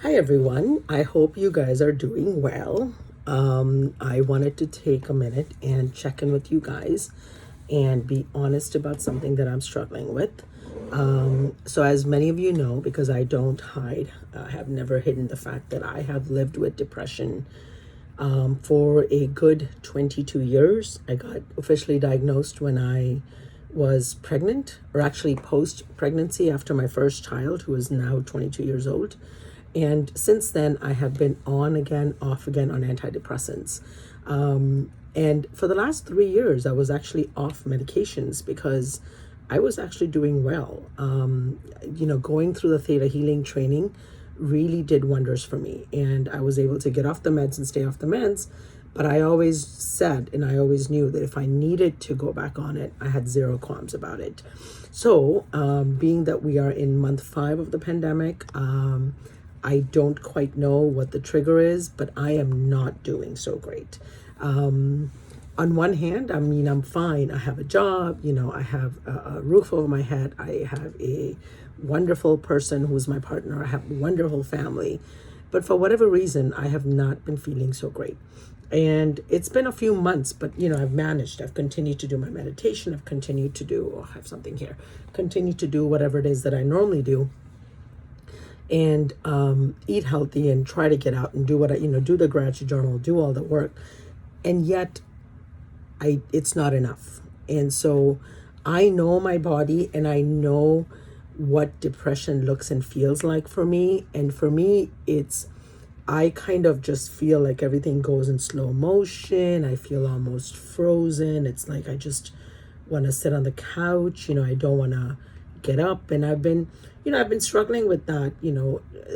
Hi everyone, I hope you guys are doing well. I wanted to take a minute and check in with you guys and be honest about something that I'm struggling with. So, as many of you know, because I don't hide, I have never hidden the fact that I have lived with depression for a good 22 years. I got officially diagnosed when I was pregnant, or actually post pregnancy after my first child, who is now 22 years old. And since then, I have been on again, off again on antidepressants. And for the last 3 years, I was actually off medications because I was actually doing well. Going through the theta healing training really did wonders for me. And I was able to get off the meds and stay off the meds. But I always said, and I always knew that if I needed to go back on it, I had zero qualms about it. So, being that we are in month 5 of the pandemic, I don't quite know what the trigger is, but I am not doing so great. On one hand, I mean, I'm fine. I have a job, I have a roof over my head. I have a wonderful person who's my partner. I have a wonderful family. But for whatever reason, I have not been feeling so great. And it's been a few months, but I've managed. I've continued to do my meditation. I've continued to do, I have something here, continue to do whatever it is that I normally do, and eat healthy and try to get out and do what I, do the gratitude journal, do all the work. And yet it's not enough. And so I know my body and I know what depression looks and feels like for me. And for me, I kind of just feel like everything goes in slow motion. I feel almost frozen. It's like I just want to sit on the couch. I don't want to get up. And I've been struggling with that.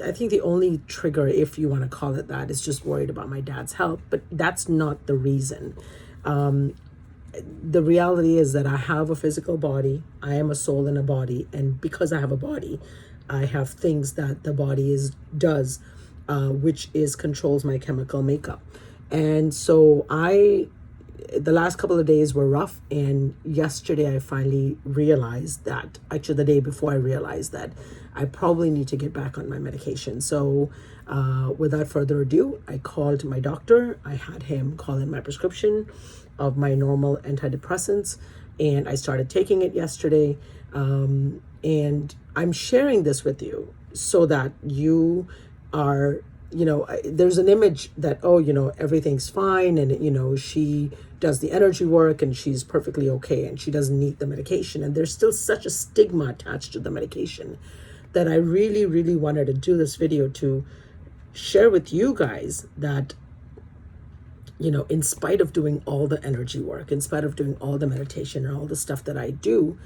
I think the only trigger, if you want to call it that, is just worried about my dad's health. But that's not the reason. The reality is that I have a physical body. I am a soul in a body. And because I have a body, I have things that the body does, which controls my chemical makeup. And so the last couple of days were rough, and yesterday I finally realized that, actually the day before I realized that I probably need to get back on my medication. So without further ado, I called my doctor. I had him call in my prescription of my normal antidepressants, and I started taking it yesterday. And I'm sharing this with you so that you are, there's an image that, everything's fine, and, she does the energy work and she's perfectly okay and she doesn't need the medication. And there's still such a stigma attached to the medication that I really, really wanted to do this video to share with you guys that, in spite of doing all the energy work, in spite of doing all the meditation and all the stuff that I do,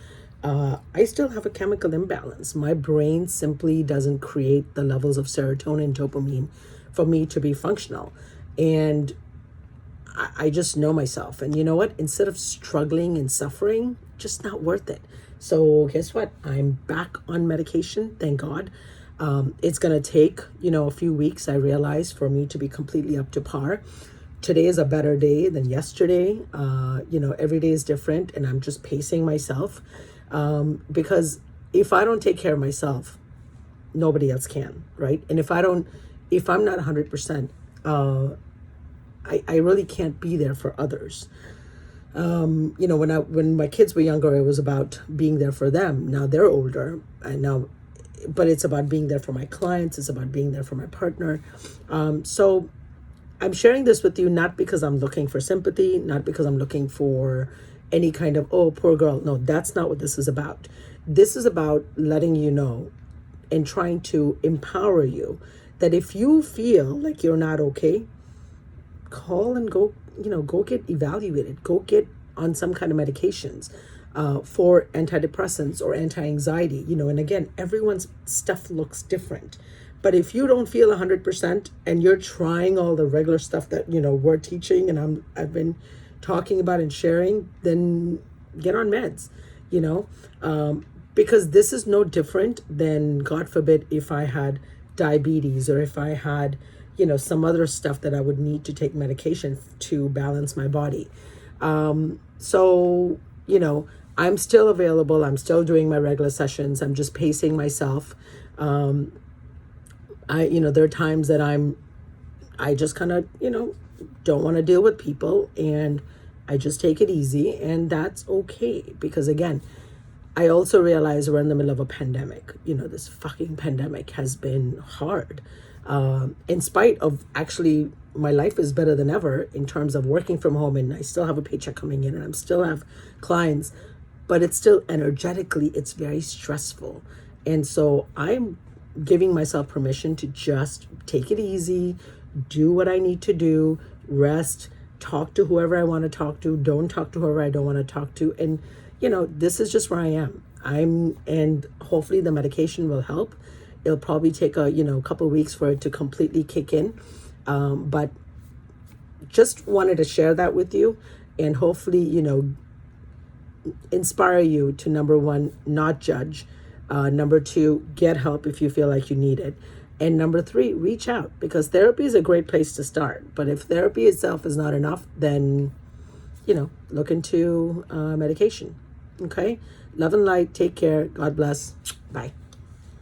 I still have a chemical imbalance. My brain simply doesn't create the levels of serotonin and dopamine for me to be functional. And I just know myself. And you know what? Instead of struggling and suffering, just not worth it. So guess what? I'm back on medication, thank God. It's going to take, a few weeks, I realize, for me to be completely up to par. Today is a better day than yesterday. Every day is different, and I'm just pacing myself. Because if I don't take care of myself, nobody else can, right? And if I'm not 100%, I really can't be there for others. When my kids were younger, it was about being there for them. Now they're older, but it's about being there for my clients. It's about being there for my partner. So I'm sharing this with you, not because I'm looking for sympathy, not because I'm looking for any kind of, oh, poor girl. No, that's not what this is about. This is about letting you know and trying to empower you that if you feel like you're not okay, call and go get evaluated, go get on some kind of medications for antidepressants or anti-anxiety, and again, everyone's stuff looks different. But if you don't feel 100% and you're trying all the regular stuff that, we're teaching and I've been talking about and sharing, then get on meds, because this is no different than, God forbid, if I had diabetes or if I had, some other stuff that I would need to take medication to balance my body. So, I'm still available. I'm still doing my regular sessions. I'm just pacing myself. There are times that I just kind of, don't want to deal with people, and I just take it easy, and that's okay. Because again, I also realize we're in the middle of a pandemic. This fucking pandemic has been hard. In spite of, actually, my life is better than ever in terms of working from home, and I still have a paycheck coming in, and I still have clients, but it's still energetically, it's very stressful. And so I'm giving myself permission to just take it easy, do what I need to do, rest, talk to whoever I want to talk to, don't talk to whoever I don't want to talk to. And, this is just where I am. And hopefully the medication will help. It'll probably take a, couple of weeks for it to completely kick in. But just wanted to share that with you, and hopefully, inspire you to, number one, not judge. Number two, get help if you feel like you need it. And number three, reach out, because therapy is a great place to start. But if therapy itself is not enough, then, look into medication. Okay? Love and light. Take care. God bless. Bye.